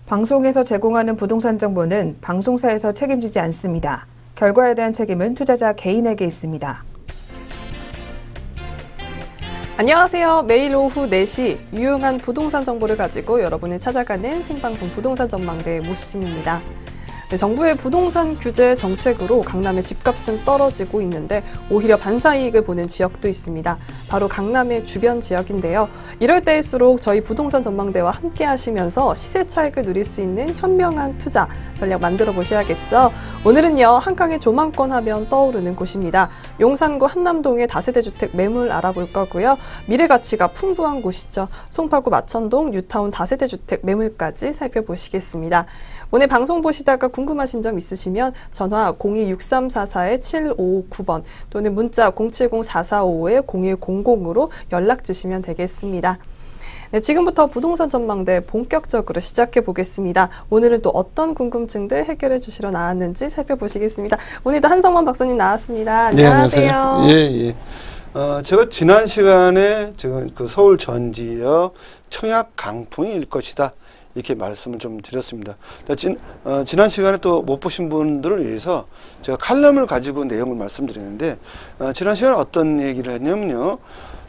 방송에서 제공하는 부동산 정보는 방송사에서 책임지지 않습니다. 결과에 대한 책임은 투자자 개인에게 있습니다. 안녕하세요. 매일 오후 4시 유용한 부동산 정보를 가지고 여러분을 찾아가는 생방송 부동산 전망대 모수진입니다. 네, 정부의 부동산 규제 정책으로 강남의 집값은 떨어지고 있는데 오히려 반사이익을 보는 지역도 있습니다. 바로 강남의 주변 지역인데요. 이럴 때일수록 저희 부동산 전망대와 함께 하시면서 시세 차익을 누릴 수 있는 현명한 투자 전략 만들어 보셔야겠죠. 오늘은요, 한강의 조망권 하면 떠오르는 곳입니다. 용산구 한남동의 다세대 주택 매물 알아볼 거고요. 미래 가치가 풍부한 곳이죠. 송파구 마천동 뉴타운 다세대 주택 매물까지 살펴보시겠습니다. 오늘 방송 보시다가 궁금하신 점 있으시면 전화 02-6344-7559번 또는 문자 070-4455-0100으로 연락 주시면 되겠습니다. 네, 지금부터 부동산 전망대 본격적으로 시작해 보겠습니다. 오늘은 또 어떤 궁금증들 해결해 주시러 나왔는지 살펴보시겠습니다. 오늘도 한성만 박사님 나왔습니다. 안녕하세요. 네, 안녕하세요. 예. 제가 지난 시간에 제가 그 서울 전지역 청약 강풍이 일 것이다, 이렇게 말씀을 좀 드렸습니다. 지난 시간에 또 못 보신 분들을 위해서 제가 칼럼을 가지고 내용을 말씀드렸는데, 지난 시간에 어떤 얘기를 했냐면요,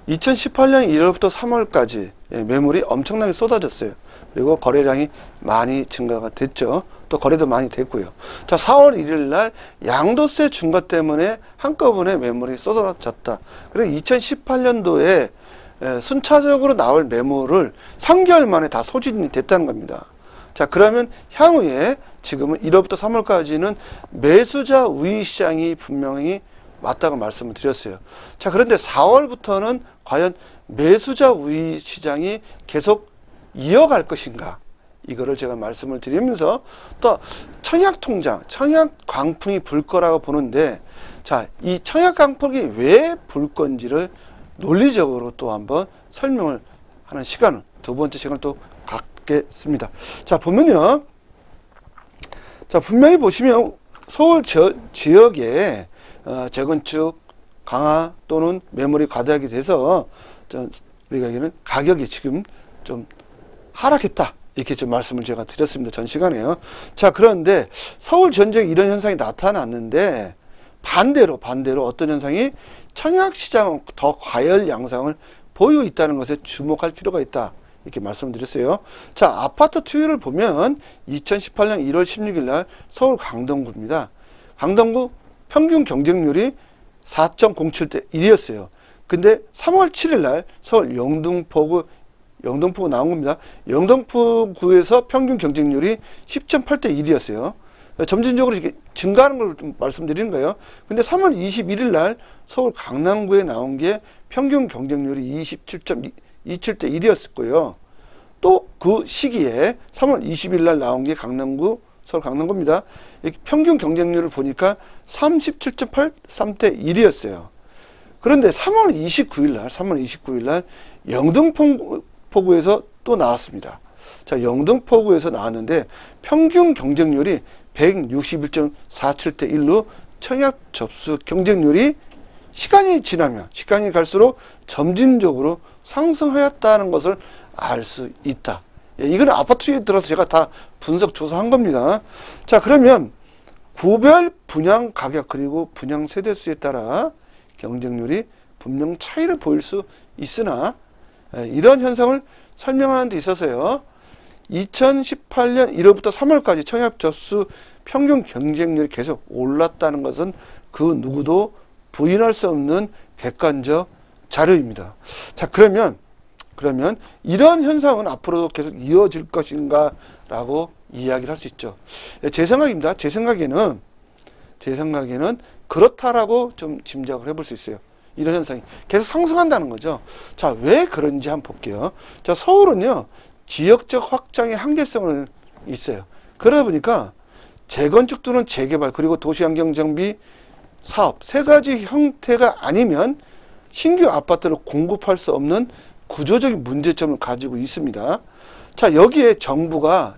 2018년 1월부터 3월까지 매물이 엄청나게 쏟아졌어요. 그리고 거래량이 많이 증가가 됐죠. 또 거래도 많이 됐고요. 자, 4월 1일 날 양도세 중과 때문에 한꺼번에 매물이 쏟아졌다. 그리고 2018년도에 순차적으로 나올 매물을 3개월 만에 다 소진이 됐다는 겁니다. 자, 그러면 향후에 지금은 1월부터 3월까지는 매수자 우위 시장이 분명히 맞다고 말씀을 드렸어요. 자, 그런데 4월부터는 과연 매수자 우위 시장이 계속 이어갈 것인가, 이거를 제가 말씀을 드리면서 또 청약 통장, 청약 강풍이 불 거라고 보는데, 자, 이 청약 강풍이 왜 불 건지를 논리적으로 또 한번 설명을 하는 시간을, 두 번째 시간을 또 갖겠습니다. 자, 보면요, 자, 분명히 보시면 서울 지역에 재건축 강화 또는 매물이 과다하게 돼서 우리가 얘기는 가격이 지금 좀 하락했다, 이렇게 좀 말씀을 제가 드렸습니다. 전 시간에요. 자, 그런데 서울 전역에 이런 현상이 나타났는데, 반대로 어떤 현상이 청약시장은 더 과열 양상을 보이고 있다는 것에 주목할 필요가 있다, 이렇게 말씀드렸어요. 자, 아파트 투율을 보면 2018년 1월 16일 날 서울 강동구입니다. 강동구 평균 경쟁률이 4.07대 1이었어요. 근데 3월 7일 날 서울 영등포구 나온 겁니다. 영등포구에서 평균 경쟁률이 10.8대 1이었어요. 점진적으로 이렇게 증가하는 걸 좀 말씀드리는 거예요. 근데 3월 21일 날 서울 강남구에 나온 게 평균 경쟁률이 27.27대 1이었고요. 또 그 시기에 3월 20일 날 나온 게 서울 강남구입니다. 평균 경쟁률을 보니까 37.83대 1이었어요. 그런데 3월 29일 날 영등포구에서 또 나왔습니다. 자, 영등포구에서 나왔는데 평균 경쟁률이 161.47대 1로 청약 접수 경쟁률이 시간이 갈수록 점진적으로 상승하였다는 것을 알 수 있다. 이거는 아파트에 들어서 제가 다 분석 조사한 겁니다. 자, 그러면 구별 분양 가격 그리고 분양 세대수에 따라 경쟁률이 분명 차이를 보일 수 있으나, 이런 현상을 설명하는 데 있어서요, 2018년 1월부터 3월까지 청약 접수 평균 경쟁률이 계속 올랐다는 것은 그 누구도 부인할 수 없는 객관적 자료입니다. 자, 그러면 이런 현상은 앞으로도 계속 이어질 것인가 라고 이야기를 할 수 있죠. 제 생각입니다. 제 생각에는 그렇다라고 좀 짐작을 해볼 수 있어요. 이런 현상이 계속 상승한다는 거죠. 자, 왜 그런지 한번 볼게요. 자, 서울은요, 지역적 확장의 한계성을 있어요. 그러다 보니까 재건축 또는 재개발 그리고 도시환경정비 사업 세 가지 형태가 아니면 신규 아파트를 공급할 수 없는 구조적인 문제점을 가지고 있습니다. 자, 여기에 정부가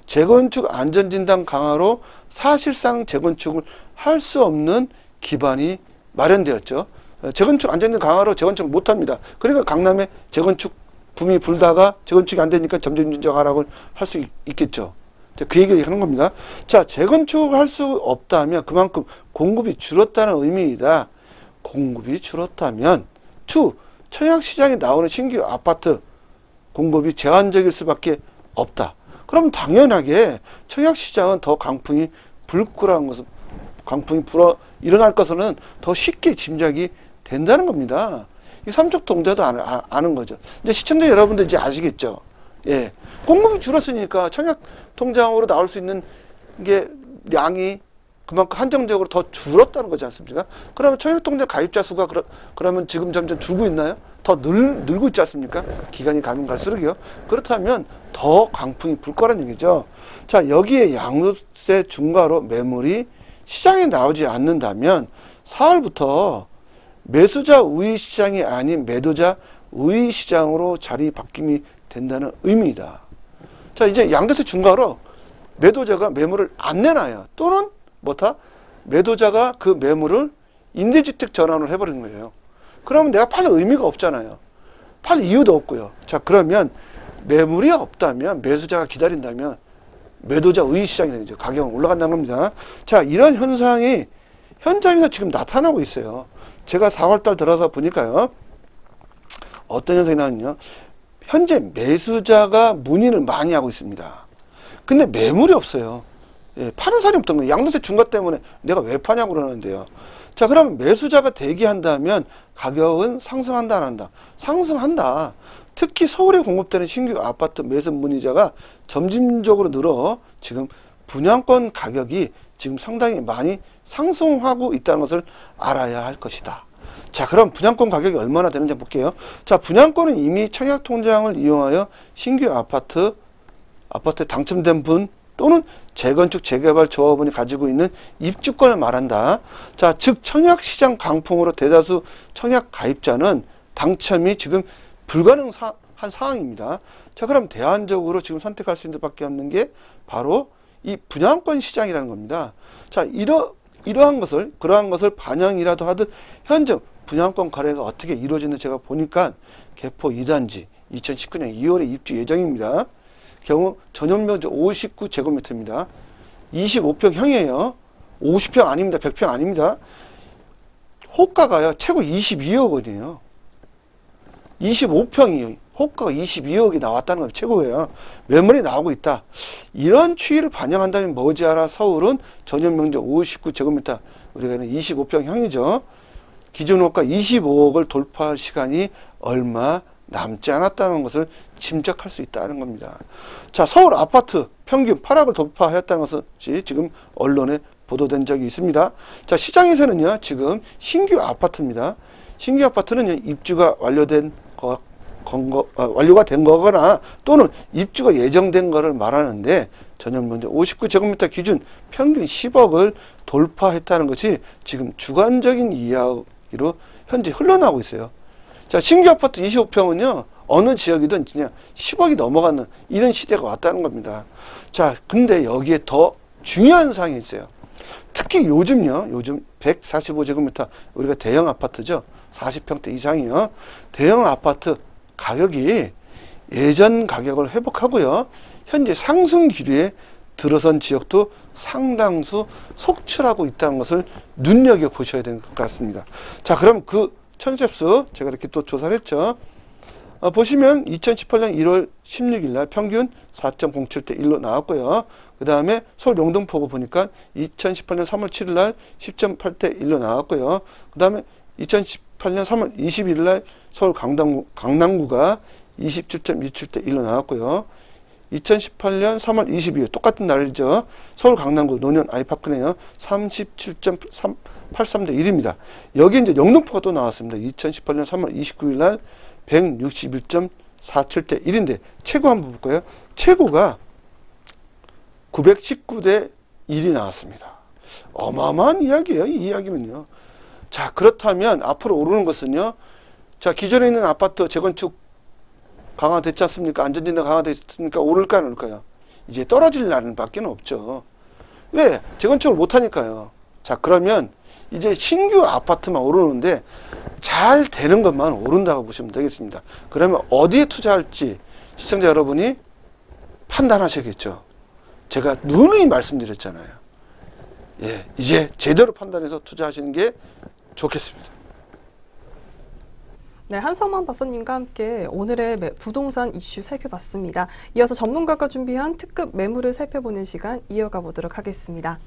재건축 안전진단 강화로 사실상 재건축을 할 수 없는 기반이 마련되었죠. 재건축 안전진단 강화로 재건축을 못합니다. 그러니까 강남에 재건축 붐이 불다가 재건축이 안 되니까 점점 하락을 할 수 있겠죠. 그 얘기를 하는 겁니다. 자, 재건축을 할 수 없다면 그만큼 공급이 줄었다는 의미이다. 공급이 줄었다면 청약시장에 나오는 신규 아파트 공급이 제한적일 수밖에 없다. 그럼 당연하게 청약시장은 더 강풍이 불 거라는 것은, 강풍이 일어날 것은 더 쉽게 짐작이 된다는 겁니다. 이 삼척동자도 아는 거죠. 이제 시청자 여러분들 이제 아시겠죠? 예. 공급이 줄었으니까 청약통장으로 나올 수 있는 게 양이 그만큼 한정적으로 더 줄었다는 거지 않습니까? 그러면 청약통장 가입자 수가 그러면 지금 점점 줄고 있나요? 더 늘고 있지 않습니까? 기간이 가면 갈수록요. 그렇다면 더 강풍이 불 거란 얘기죠. 자, 여기에 양도세 중과로 매물이 시장에 나오지 않는다면 4월부터 매수자 우위 시장이 아닌 매도자 우위 시장으로 자리 바뀜이 된다는 의미이다. 자, 이제 양도세 중과로 매도자가 매물을 안 내놔요. 또는 매도자가 그 매물을 임대주택 전환을 해버리는 거예요. 그러면 내가 팔 의미가 없잖아요. 팔 이유도 없고요. 자, 그러면 매물이 없다면, 매수자가 기다린다면 매도자 우위 시장이 되죠. 가격은 올라간다는 겁니다. 자, 이런 현상이 현장에서 지금 나타나고 있어요. 제가 4월달 들어서 보니까요. 어떤 현상이 나왔냐. 현재 매수자가 문의를 많이 하고 있습니다. 근데 매물이 없어요. 예, 파는 사람이 없던 거예요. 양도세 중과 때문에 내가 왜 파냐고 그러는데요. 자, 그러면 매수자가 대기한다면 가격은 상승한다, 안 한다? 상승한다. 특히 서울에 공급되는 신규 아파트 매수 문의자가 점진적으로 늘어 지금 분양권 가격이 지금 상당히 많이 상승하고 있다는 것을 알아야 할 것이다. 자, 그럼 분양권 가격이 얼마나 되는지 볼게요. 자, 분양권은 이미 청약통장을 이용하여 신규 아파트에 당첨된 분 또는 재건축, 재개발 조합원이 가지고 있는 입주권을 말한다. 자, 즉 청약시장 강풍으로 대다수 청약 가입자는 당첨이 지금 불가능한 상황입니다. 자, 그럼 대안적으로 지금 선택할 수 있는 밖에 없는 게 바로 이 분양권 시장이라는 겁니다. 자, 그러한 것을 반영이라도 하듯 현재 분양권 거래가 어떻게 이루어지는지 제가 보니까 개포 2단지 2019년 2월에 입주 예정입니다. 경우 전용 면적 59제곱미터입니다. 25평형이에요. 50평 아닙니다. 100평 아닙니다. 호가가요. 최고 22억 원이에요. 25평이에요. 호가가 22억이 나왔다는 건 최고예요. 매물이 나오고 있다. 이런 추이를 반영한다면 머지않아 서울은 전용 면적 59제곱미터, 우리가 25평형이죠. 기존 호가 25억을 돌파할 시간이 얼마 남지 않았다는 것을 짐작할 수 있다는 겁니다. 자, 서울 아파트 평균 8억을 돌파했다는 것이 지금 언론에 보도된 적이 있습니다. 자, 시장에서는요, 지금 신규 아파트입니다. 신규 아파트는요, 입주가 완료가 된 거거나 또는 입주가 예정된 거를 말하는데 전용 면적 59제곱미터 기준 평균 10억을 돌파했다는 것이 지금 주관적인 이야기로 현재 흘러나오고 있어요. 자, 신규 아파트 25평은요, 어느 지역이든 그냥 10억이 넘어가는 이런 시대가 왔다는 겁니다. 자, 근데 여기에 더 중요한 사항이 있어요. 특히 요즘 145제곱미터, 우리가 대형 아파트죠. 40평대 이상이요. 대형 아파트 가격이 예전 가격을 회복하고요. 현재 상승 기류에 들어선 지역도 상당수 속출하고 있다는 것을 눈여겨보셔야 되는 것 같습니다. 자, 그럼 그 청접수 제가 이렇게 또 조사를 했죠. 보시면 2018년 1월 16일 날 평균 4.07대 1로 나왔고요. 그 다음에 서울 영등포구 보니까 2018년 3월 7일 날 10.8대 1로 나왔고요. 그 다음에 2018년 3월 21일 날 서울 강남구가 27.27대 1로 나왔고요. 2018년 3월 22일 똑같은 날이죠. 서울 강남구 노년 아이파크네요. 37.83대 1입니다. 여기 이제 영등포가 또 나왔습니다. 2018년 3월 29일 날 161.47대 1인데 최고 한번 볼까요? 최고가 919대 1이 나왔습니다. 어마어마한 이야기예요. 이 이야기는요. 자, 그렇다면 앞으로 오르는 것은요. 자, 기존에 있는 아파트 재건축 강화됐지 않습니까? 안전진단 강화됐으니까 오를까 안 오를까요? 이제 떨어질 날은 밖에 없죠. 왜? 재건축을 못하니까요. 자, 그러면 이제 신규 아파트만 오르는데 잘 되는 것만 오른다고 보시면 되겠습니다. 그러면 어디에 투자할지 시청자 여러분이 판단하셔야겠죠. 제가 누누이 말씀드렸잖아요. 예, 이제 제대로 판단해서 투자하시는 게 좋겠습니다. 네, 한성만 박사님과 함께 오늘의 부동산 이슈 살펴봤습니다. 이어서 전문가가 준비한 특급 매물을 살펴보는 시간 이어가 보도록 하겠습니다.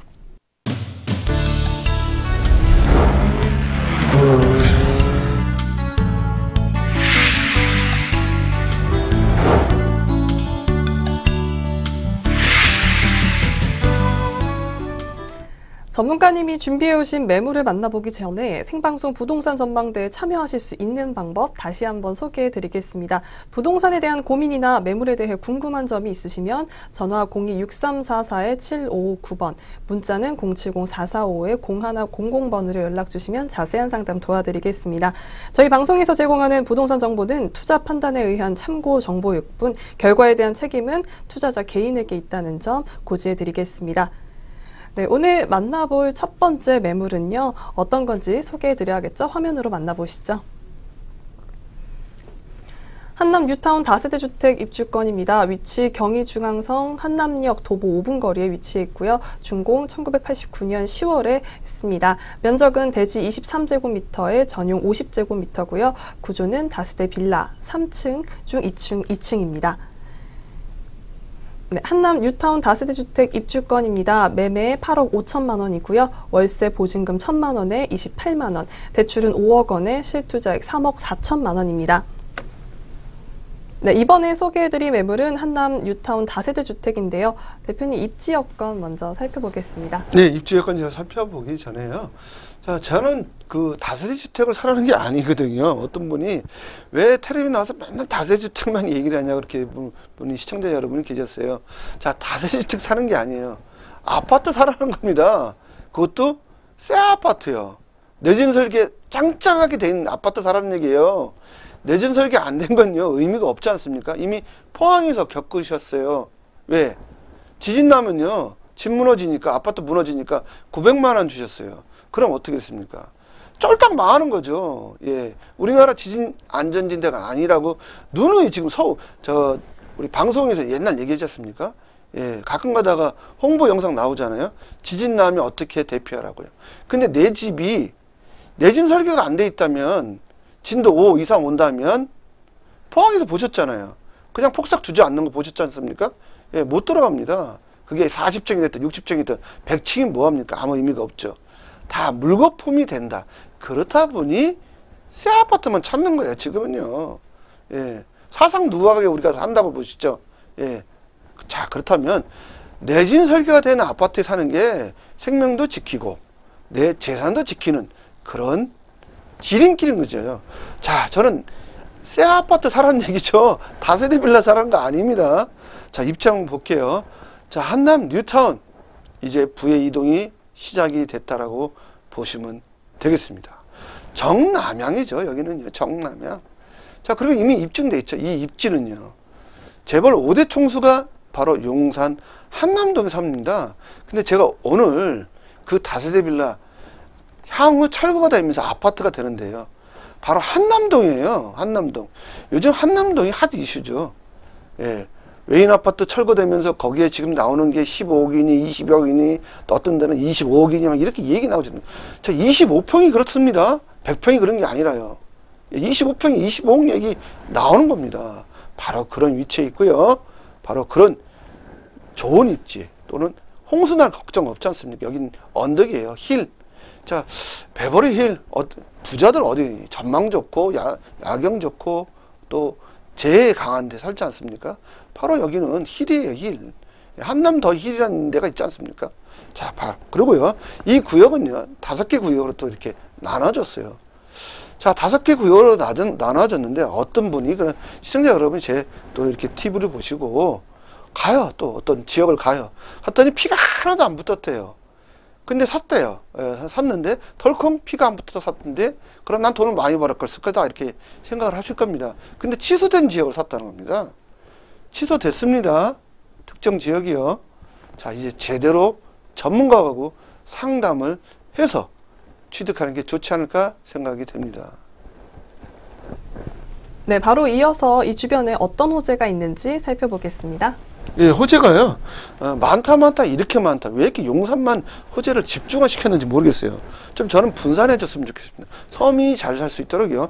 전문가님이 준비해오신 매물을 만나보기 전에 생방송 부동산 전망대에 참여하실 수 있는 방법 다시 한번 소개해드리겠습니다. 부동산에 대한 고민이나 매물에 대해 궁금한 점이 있으시면 전화 02-6344-7559번, 문자는 070-445-0100번으로 연락주시면 자세한 상담 도와드리겠습니다. 저희 방송에서 제공하는 부동산 정보는 투자 판단에 의한 참고 정보일 뿐 결과에 대한 책임은 투자자 개인에게 있다는 점 고지해드리겠습니다. 네, 오늘 만나볼 첫 번째 매물은요. 어떤 건지 소개해드려야겠죠? 화면으로 만나보시죠. 한남 뉴타운 다세대 주택 입주권입니다. 위치 경의중앙성 한남역 도보 5분 거리에 위치해 있고요. 준공 1989년 10월에 했습니다. 면적은 대지 23제곱미터에 전용 50제곱미터고요. 구조는 다세대 빌라 3층 중 2층입니다. 네, 한남 뉴타운 다세대 주택 입주권입니다. 매매 8억 5천만 원이고요. 월세 보증금 1천만 원에 28만 원, 대출은 5억 원에 실투자액 3억 4천만 원입니다. 네, 이번에 소개해드릴 매물은 한남 뉴타운 다세대 주택인데요. 대표님 입지 여건 먼저 살펴보겠습니다. 네, 입지 여건 제가 살펴보기 전에요. 자, 저는 그 다세대 주택을 사라는 게 아니거든요. 어떤 분이 왜 텔레비전 나와서 맨날 다세대 주택만 얘기를 하냐고 그렇게 분이 시청자 여러분이 계셨어요. 자, 다세대 주택 사는 게 아니에요. 아파트 사라는 겁니다. 그것도 새 아파트요. 내진 설계 짱짱하게 된 아파트 사라는 얘기예요. 내진 설계 안 된 건요 의미가 없지 않습니까? 이미 포항에서 겪으셨어요. 왜? 지진 나면요 집 무너지니까 아파트 무너지니까 900만 원 주셨어요. 그럼 어떻게 됐습니까? 쫄딱 망하는 거죠. 예, 우리나라 지진 안전지대가 아니라고 누누이 지금 우리 방송에서 옛날 얘기하지 않습니까? 예, 가끔 가다가 홍보 영상 나오잖아요. 지진 나면 어떻게 대피하라고요. 근데 내 집이 내진 설계가 안 돼 있다면 진도 5 이상 온다면 포항에서 보셨잖아요. 그냥 폭삭 주저앉는 거 보셨지 않습니까? 예, 못 들어갑니다. 그게 40층이 됐든 60층이 됐든 100층이 뭐합니까? 아무 의미가 없죠. 다 물거품이 된다. 그렇다 보니 새 아파트만 찾는 거예요. 지금은요. 예, 사상 누하게 우리가 산다고 보시죠. 예, 자 그렇다면 내진 설계가 되는 아파트에 사는 게 생명도 지키고 내 재산도 지키는 그런 지름길인 거죠. 자, 저는 새 아파트 사라는 얘기죠. 다세대 빌라 사라는 거 아닙니다. 자, 입지 한번 볼게요. 자, 한남 뉴타운 이제 부의 이동이 시작이 됐다라고 보시면 되겠습니다. 정남향이죠. 여기는요. 정남향. 자, 그리고 이미 입증돼 있죠. 이 입지는요. 재벌 5대 총수가 바로 용산 한남동에 삽니다. 근데 제가 오늘 그 다세대 빌라 향후 철거가 되면서 아파트가 되는데요. 바로 한남동이에요. 한남동. 요즘 한남동이 핫 이슈죠. 예. 외인 아파트 철거되면서 거기에 지금 나오는 게 15억이니 20억이니 또 어떤 데는 25억이니 막 이렇게 얘기 나오잖아요. 자, 25평이 그렇습니다. 100평이 그런 게 아니라요. 25평이 25억 얘기 나오는 겁니다. 바로 그런 위치에 있고요. 바로 그런 좋은 입지 또는 홍수날 걱정 없지 않습니까? 여긴 언덕이에요. 힐. 자, 베버리 힐, 부자들 어디 전망 좋고 야경 좋고 또 재해 강한 데 살지 않습니까? 바로 여기는 힐이에요. 힐. 한남 더 힐이라는 데가 있지 않습니까? 자, 그리고요 이 구역은요 5개 구역으로 또 이렇게 나눠졌어요. 자, 5개 구역으로 나눠졌는데 어떤 분이 그런 시청자 여러분이 제 또 이렇게 TV를 보시고 가요. 또 어떤 지역을 가요. 갔더니 피가 하나도 안 붙었대요. 근데 샀대요. 예, 샀는데 덜컹 피가 안 붙어서 샀는데 그럼 난 돈을 많이 벌을 걸 쓸 거다 이렇게 생각을 하실 겁니다. 근데 취소된 지역을 샀다는 겁니다. 취소됐습니다. 특정 지역이요. 자, 이제 제대로 전문가하고 상담을 해서 취득하는 게 좋지 않을까 생각이 됩니다. 네, 바로 이어서 이 주변에 어떤 호재가 있는지 살펴보겠습니다. 예, 호재가요. 많다 이렇게 많다. 왜 이렇게 용산만 호재를 집중화 시켰는지 모르겠어요. 좀 저는 분산해줬으면 좋겠습니다. 섬이 잘 살 수 있도록요.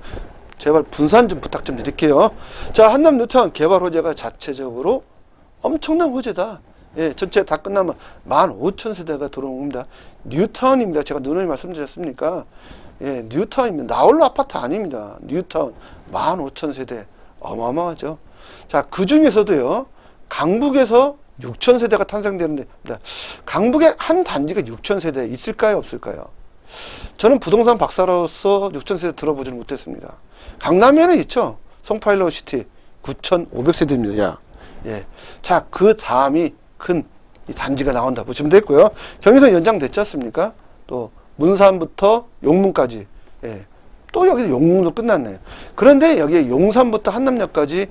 제발 분산 좀 부탁 좀 드릴게요. 자, 한남 뉴타운 개발 호재가 자체적으로 엄청난 호재다. 예, 전체 다 끝나면 15,000세대가 들어옵니다. 뉴타운입니다. 제가 누누이 말씀드렸습니까? 예, 뉴타운입니다. 나홀로 아파트 아닙니다. 뉴타운 15,000세대 어마어마하죠. 자, 그 중에서도요. 강북에서 6,000세대가 탄생되는데 강북에 한 단지가 6,000세대 있을까요? 없을까요? 저는 부동산 박사로서 6,000세대 들어보지는 못했습니다. 강남에는 있죠. 송파일러시티 9,500세대입니다. 야. 예. 자, 그 다음이 큰 이 단지가 나온다 보시면 됐고요. 경의선 연장됐지 않습니까? 또 문산부터 용문까지. 예. 또 여기서 용문도 끝났네요. 그런데 여기에 용산부터 한남역까지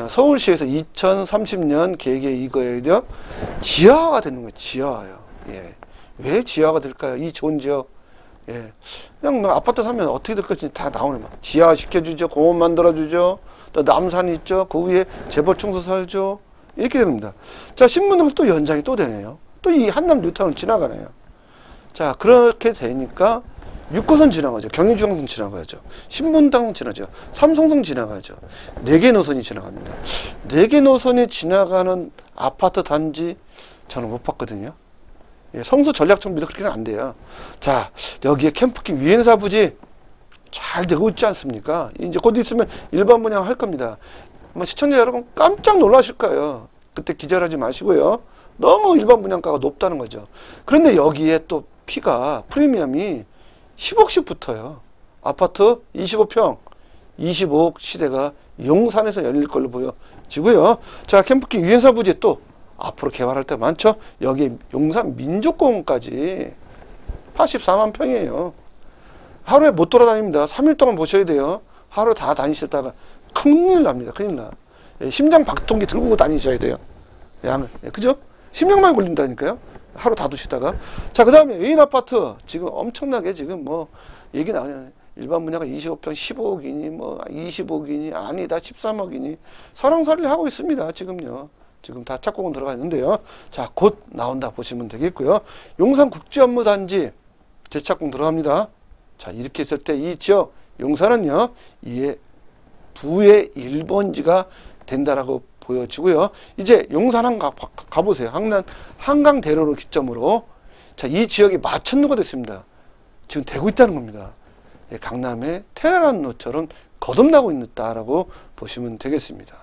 서울시에서 2030년 계획에 이거에요. 지하화가 되는 거예요. 지하화요. 예. 왜 지하화가 될까요? 이 좋은 지역. 예. 그냥 뭐 아파트 사면 어떻게 될 것인지 다 나오네. 막 지하화 시켜주죠. 공원 만들어주죠. 또 남산 있죠. 그 위에 재벌 총수 살죠. 이렇게 됩니다. 자, 신분당 또 연장이 또 되네요. 또 이 한남 뉴타운을 지나가네요. 자, 그렇게 되니까 6호선 지나가죠. 경의중앙선 지나가야죠. 신분당 지나죠. 삼성동 지나가죠. 4개 노선이 지나갑니다. 4개 노선이 지나가는 아파트 단지 저는 못 봤거든요. 예, 성수 전략정비도 그렇게는 안 돼요. 자, 여기에 캠프키 위엔사 부지 잘 되고 있지 않습니까? 이제 곧 있으면 일반 분양 할 겁니다. 아마 시청자 여러분 깜짝 놀라실 거예요. 그때 기절하지 마시고요. 너무 일반 분양가가 높다는 거죠. 그런데 여기에 또 피가 프리미엄이 10억씩 붙어요. 아파트 25평, 25억 시대가 용산에서 열릴 걸로 보여지고요. 자, 캠프키 위엔사 부지 또 앞으로 개발할 때 많죠. 여기 용산 민족공원까지 84만 평이에요. 하루에 못 돌아다닙니다. 3일 동안 보셔야 돼요. 하루 다 다니셨다가 큰일 납니다. 큰일 나. 예, 심장 박동기 들고 다니셔야 돼요. 양을. 예, 그죠? 심장만 걸린다니까요. 하루 다 두시다가. 자, 그 다음에 애인 아파트. 지금 엄청나게 지금 뭐, 얘기 나오냐. 일반 분야가 25평 15억이니, 뭐, 20억이니, 아니다, 13억이니. 설왕설래 하고 있습니다. 지금요. 지금 다 착공은 들어가 있는데요. 자, 곧 나온다 보시면 되겠고요. 용산 국제업무단지 재착공 들어갑니다. 자, 이렇게 했을 때 이 지역, 용산은요, 이에 부의 1번지가 된다라고 보여지고요. 이제 용산 한강 가보세요. 한강대로를 기점으로. 자, 이 지역이 마천루가 됐습니다. 지금 되고 있다는 겁니다. 예, 강남의 테헤란로처럼 거듭나고 있다라고 보시면 되겠습니다.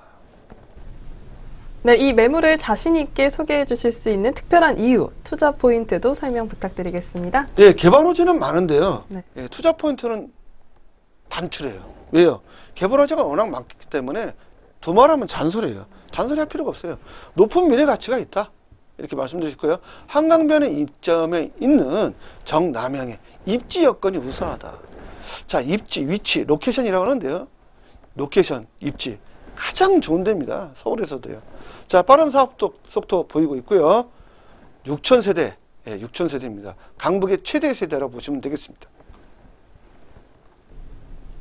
네, 이 매물을 자신 있게 소개해 주실 수 있는 특별한 이유, 투자 포인트도 설명 부탁드리겠습니다. 예, 개발 호재는 많은데요. 네. 예, 투자 포인트는 단출해요. 왜요? 개발 호재가 워낙 많기 때문에 두말하면 잔소리예요. 잔소리할 필요가 없어요. 높은 미래 가치가 있다. 이렇게 말씀드릴 거예요. 한강변의 입점에 있는 정남향의 입지 여건이 우수하다. 자, 입지, 위치, 로케이션이라고 하는데요. 로케이션, 입지 가장 좋은 데입니다. 서울에서도요. 자, 빠른 사업 속도 보이고 있고요. 6,000세대, 예, 6,000세대입니다. 강북의 최대 세대라고 보시면 되겠습니다.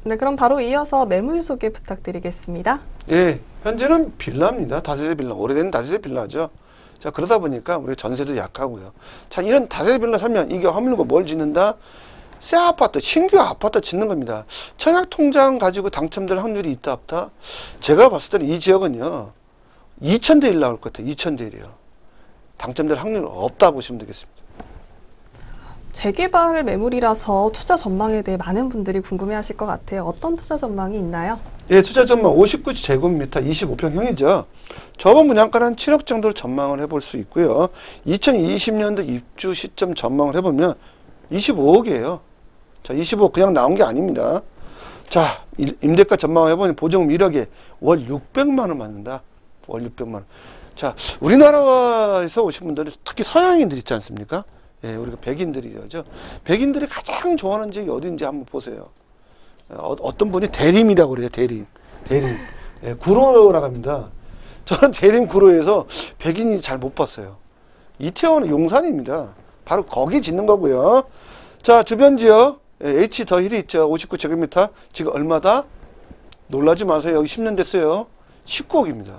네, 그럼 바로 이어서 매물 소개 부탁드리겠습니다. 예, 현재는 빌라입니다. 다세대 빌라, 오래된 다세대 빌라죠. 자, 그러다 보니까 우리 전세도 약하고요. 자, 이런 다세대 빌라 사면 이게 허물고 뭘 짓는다? 새 아파트, 신규 아파트 짓는 겁니다. 청약 통장 가지고 당첨될 확률이 있다 없다? 제가 봤을 때는 이 지역은요, 2,000대 1 나올 것 같아요. 2,000대 1이요. 당첨될 확률은 없다 보시면 되겠습니다. 재개발 매물이라서 투자 전망에 대해 많은 분들이 궁금해하실 것 같아요. 어떤 투자 전망이 있나요? 예, 투자 전망 59제곱미터 25평형이죠. 저번 분양가는 7억 정도로 전망을 해볼 수 있고요. 2020년도 입주 시점 전망을 해보면 25억이에요. 자, 25억 그냥 나온 게 아닙니다. 자, 임대가 전망을 해보면 보증금 1억에 월 600만 원 받는다. 월 600만 원. 자, 우리나라에서 오신 분들은 특히 서양인들 있지 않습니까? 예, 우리가 백인들이죠. 백인들이 가장 좋아하는 지역이 어딘지 한번 보세요. 어떤 분이 대림이라고 그래요. 대림. 예, 구로라고 합니다. 저는 대림 구로에서 백인이 잘 못 봤어요. 이태원은 용산입니다. 바로 거기 짓는 거고요. 자, 주변 지역 H 더 힐이 있죠. 59제곱미터. 지금 얼마다? 놀라지 마세요. 여기 10년 됐어요. 19억입니다.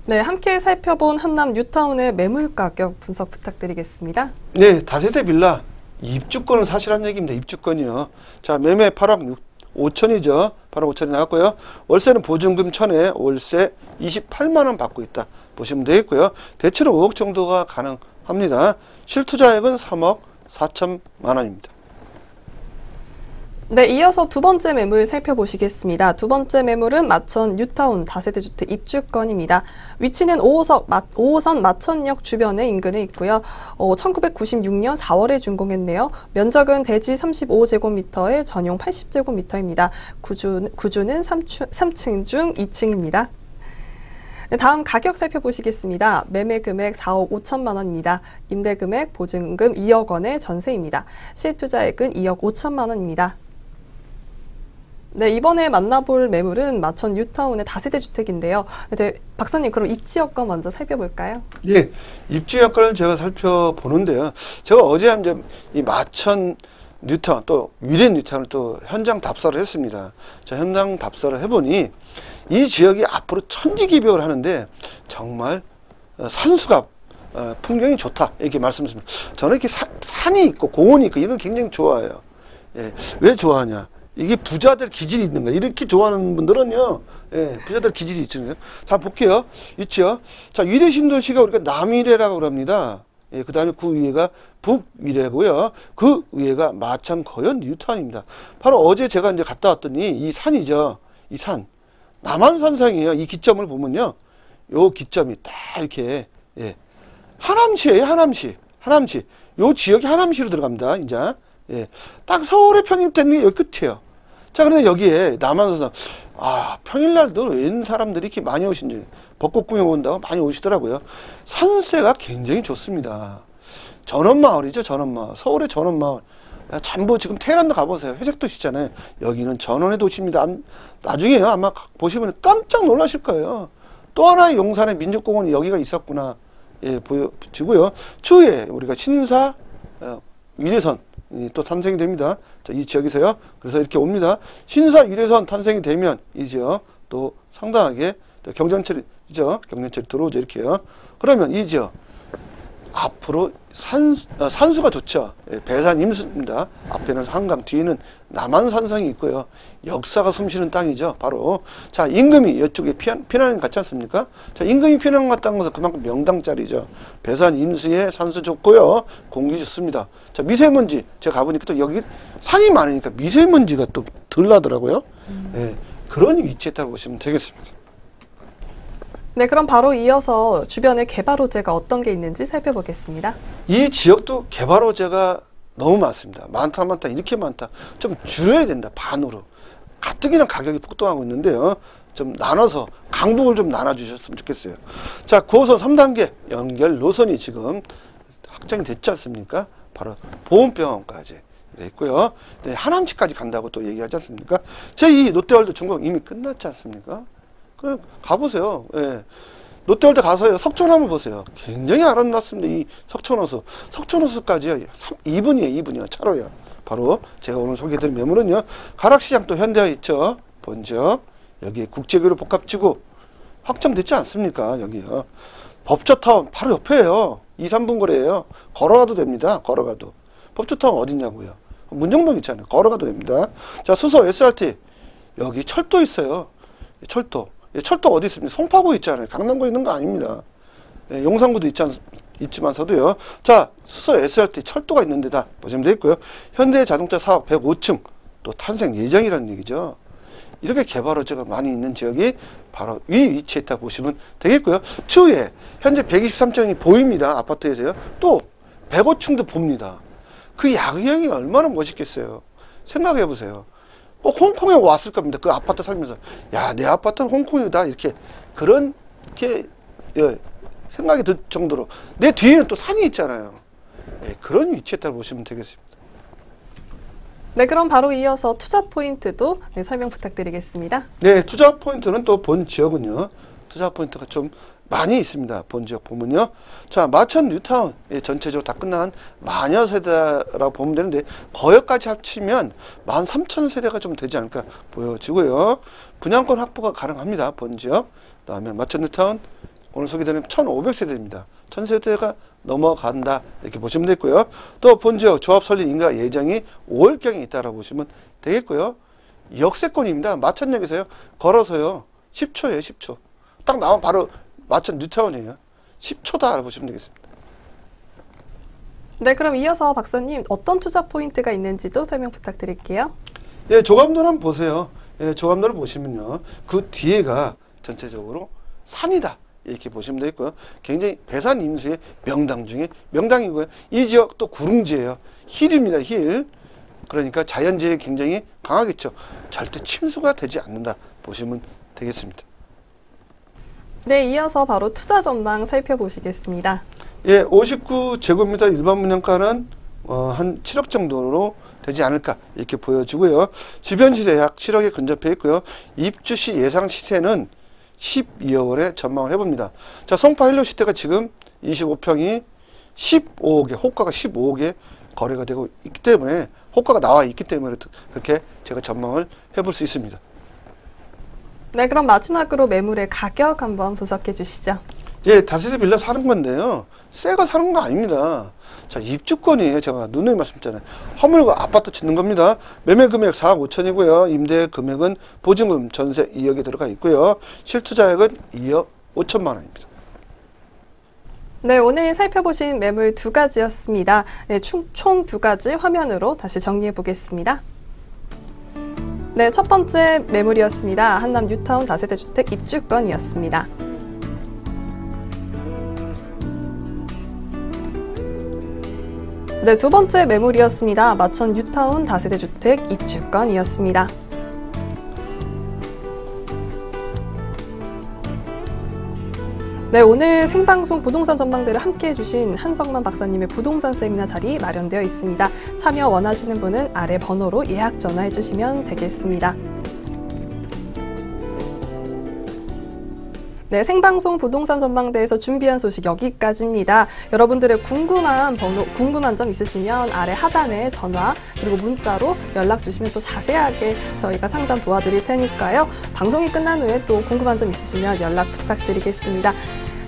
네, 함께 살펴본 한남 뉴타운의 매물 가격 분석 부탁드리겠습니다. 네, 다세대 빌라 입주권을 사시라는 얘기입니다. 입주권이요. 자, 매매 8억 5천이죠. 8억 5천이 나왔고요. 월세는 보증금 1,000에 월세 28만 원 받고 있다. 보시면 되겠고요. 대출은 5억 정도가 가능합니다. 실투자액은 3억 4천만 원입니다. 네, 이어서 두 번째 매물 살펴보시겠습니다. 두 번째 매물은 마천 뉴타운 다세대 주택 입주권입니다. 위치는 5호선 마천역 주변에 인근에 있고요. 1996년 4월에 준공했네요. 면적은 대지 35제곱미터에 전용 80제곱미터입니다. 구조는 3층 중 2층입니다. 네, 다음 가격 살펴보시겠습니다. 매매 금액 4억 5천만 원입니다. 임대 금액 보증금 2억 원의 전세입니다. 실투자액은 2억 5천만 원입니다. 네, 이번에 만나볼 매물은 마천 뉴타운의 다세대 주택인데요. 네, 박사님, 그럼 입지 여건 먼저 살펴볼까요? 예, 입지 여건을 제가 살펴보는데요. 제가 어제 이제 이 마천 뉴타운 또 위례 뉴타운을 또 현장 답사를 했습니다. 자, 현장 답사를 해보니 이 지역이 앞으로 천지기별을 하는데 정말 산수가 풍경이 좋다 이렇게 말씀드립니다. 저는 이렇게 산이 있고 공원이 있고 이건 굉장히 좋아해요. 예, 왜 좋아하냐? 이게 부자들 기질이 있는 거예요. 이렇게 좋아하는 분들은요, 예, 부자들 기질이 있잖아요. 자, 볼게요. 있죠. 자, 위례 신도시가 우리가 남위례라고 그럽니다. 예, 그 다음에 그 위에가 북위례고요. 그 위에가 마천 거연 뉴타운입니다. 바로 어제 제가 이제 갔다 왔더니 이 산이죠. 이 산. 남한산성이에요. 이 기점을 보면요. 요 기점이 딱 이렇게, 예. 하남시예요, 하남시. 하남시. 요 지역이 하남시로 들어갑니다. 이제. 예. 딱 서울에 편입된 게 여기 끝이에요. 자, 그런데 여기에 남한산성. 아, 평일날도 웬 사람들이 이렇게 많이 오신지, 벚꽃 구경 온다고 많이 오시더라고요. 산세가 굉장히 좋습니다. 전원마을이죠, 전원마을. 서울의 전원마을. 전부 지금 테헤란도 가보세요. 회색 도시잖아요. 여기는 전원의 도시입니다. 나중에요. 아마 보시면 깜짝 놀라실 거예요. 또 하나의 용산의 민족공원이 여기가 있었구나. 예, 보여지고요. 추후에 우리가 신사, 위례선 또 탄생이 됩니다. 자, 이 지역에서요. 그래서 이렇게 옵니다. 신사 위례선 탄생이 되면 이 지역 또 상당하게 경전철이죠. 경전철이 들어오죠. 이렇게요. 그러면 이 지역 앞으로 산수가 좋죠. 예, 배산 임수입니다. 앞에는 한강, 뒤에는 남한산성이 있고요. 역사가 숨쉬는 땅이죠. 바로. 자, 임금이 이쪽에 피난이 같지 않습니까? 자, 임금이 피난 갔다는 것은 그만큼 명당짜리죠. 배산 임수에 산수 좋고요. 공기 좋습니다. 자, 미세먼지. 제가 가보니까 또 여기 산이 많으니까 미세먼지가 또 덜 나더라고요. 예, 그런 위치에 있다고 보시면 되겠습니다. 네, 그럼 바로 이어서 주변에 개발 호재가 어떤 게 있는지 살펴보겠습니다. 이 지역도 개발 호재가 너무 많습니다. 많다 이렇게 많다. 좀 줄여야 된다. 반으로. 가뜩이나 가격이 폭등하고 있는데요. 좀 나눠서 강북을 좀 나눠주셨으면 좋겠어요. 자, 9호선 3단계 연결 노선이 지금 확정이 됐지 않습니까? 바로 보험병원까지 있고요. 네, 하남시까지 간다고 또 얘기하지 않습니까? 제2 롯데월드 중공 이미 끝났지 않습니까? 그럼 가보세요. 예. 롯데월드 가서요. 석촌 한번 보세요. 굉장히 아름답습니다. 이 석촌호수. 석촌호수까지요. 2분이에요. 차로요. 바로 제가 오늘 소개해드린 매물은요. 가락시장 또 현대화 있죠. 본점. 여기 국제교류 복합지구 확정됐지 않습니까? 여기요. 법조타운 바로 옆에요. 2, 3분 거리예요. 걸어가도 됩니다. 걸어가도. 법조타운 어딨냐고요. 문정동 있잖아요. 걸어가도 됩니다. 자, 수서 SRT. 여기 철도 있어요. 철도. 철도 어디 있습니까? 송파구 있잖아요. 강남구에 있는 거 아닙니다. 예, 용산구도 있지만서도요. 자, 수서 SRT 철도가 있는 데다 보시면 되겠고요. 현대자동차 사업 105층 또 탄생 예정이라는 얘기죠. 이렇게 개발 호재가 많이 있는 지역이 바로 위 위치에 있다 보시면 되겠고요. 추후에 현재 123층이 보입니다. 아파트에서요. 또 105층도 봅니다. 그 야경이 얼마나 멋있겠어요. 생각해 보세요. 꼭 홍콩에 왔을 겁니다. 그 아파트 살면서. 야, 내 아파트는 홍콩이다. 이렇게, 예, 생각이 들 정도로. 내 뒤에는 또 산이 있잖아요. 예, 그런 위치에 따라 보시면 되겠습니다. 네, 그럼 바로 이어서 투자 포인트도 설명 부탁드리겠습니다. 네, 투자 포인트는 또 본 지역은요. 투자 포인트가 좀 많이 있습니다. 본 지역 보면요. 자, 마천 뉴타운 전체적으로 다 끝난 만여 세대라고 보면 되는데 거역까지 합치면 13,000세대가 좀 되지 않을까 보여지고요. 분양권 확보가 가능합니다. 본 지역. 그다음에 마천 뉴타운 오늘 소개되는 1,500세대입니다. 1,000세대가 넘어간다 이렇게 보시면 되겠고요. 또 본 지역 조합 설립 인가 예정이 5월경에 있다라고 보시면 되겠고요. 역세권입니다. 마천역에서요. 걸어서요. 10초예요. 10초. 딱 나오면 바로 마천 뉴타운이에요. 10초다 알아보시면 되겠습니다. 네, 그럼 이어서 박사님 어떤 투자 포인트가 있는지도 설명 부탁드릴게요. 예, 조감도를 한번 보세요. 예, 조감도를 보시면요. 그 뒤에가 전체적으로 산이다. 이렇게 보시면 되겠고요. 굉장히 배산 임수의 명당 중에 명당이고요. 이 지역 또 구릉지예요. 힐입니다. 힐. 그러니까 자연재해 굉장히 강하겠죠. 절대 침수가 되지 않는다 보시면 되겠습니다. 네, 이어서 바로 투자 전망 살펴보시겠습니다. 예, 59제곱미터 일반 분양가는 한 7억 정도로 되지 않을까 이렇게 보여지고요. 주변 시세 약 7억에 근접해 있고요. 입주 시 예상 시세는 12억 원에 전망을 해봅니다. 자, 송파 힐로 시대가 지금 25평이 15억에 호가가 15억에 거래가 되고 있기 때문에 호가가 나와 있기 때문에 그렇게 제가 전망을 해볼 수 있습니다. 네, 그럼 마지막으로 매물의 가격 한번 분석해 주시죠. 예, 다세대 빌라 사는 건데요. 새가 사는 거 아닙니다. 자, 입주권이에요. 제가 누누이 말씀드렸잖아요. 허물과 아파트 짓는 겁니다. 매매 금액 4억 5천이고요. 임대 금액은 보증금 전세 2억이 들어가 있고요. 실투자액은 2억 5천만 원입니다. 네, 오늘 살펴보신 매물 두 가지였습니다. 네, 총 두 가지 화면으로 다시 정리해 보겠습니다. 네, 첫 번째 매물이었습니다. 한남 뉴타운 다세대 주택 입주권이었습니다. 네, 두 번째 매물이었습니다. 마천 뉴타운 다세대 주택 입주권이었습니다. 네, 오늘 생방송 부동산 전망대를 함께 해주신 한성만 박사님의 부동산 세미나 자리 마련되어 있습니다. 참여 원하시는 분은 아래 번호로 예약 전화해 주시면 되겠습니다. 네, 생방송 부동산 전망대에서 준비한 소식 여기까지입니다. 여러분들의 궁금한 점 있으시면 아래 하단에 전화 그리고 문자로 연락 주시면 또 자세하게 저희가 상담 도와드릴 테니까요. 방송이 끝난 후에 또 궁금한 점 있으시면 연락 부탁드리겠습니다.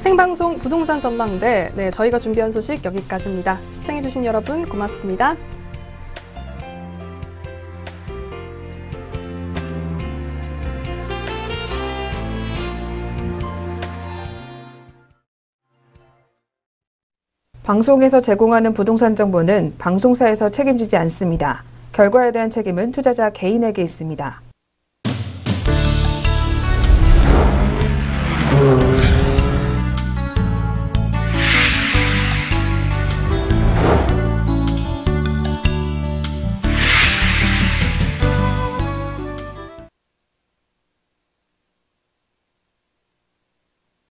생방송 부동산 전망대, 네, 저희가 준비한 소식 여기까지입니다. 시청해주신 여러분 고맙습니다. 방송에서 제공하는 부동산 정보는 방송사에서 책임지지 않습니다. 결과에 대한 책임은 투자자 개인에게 있습니다.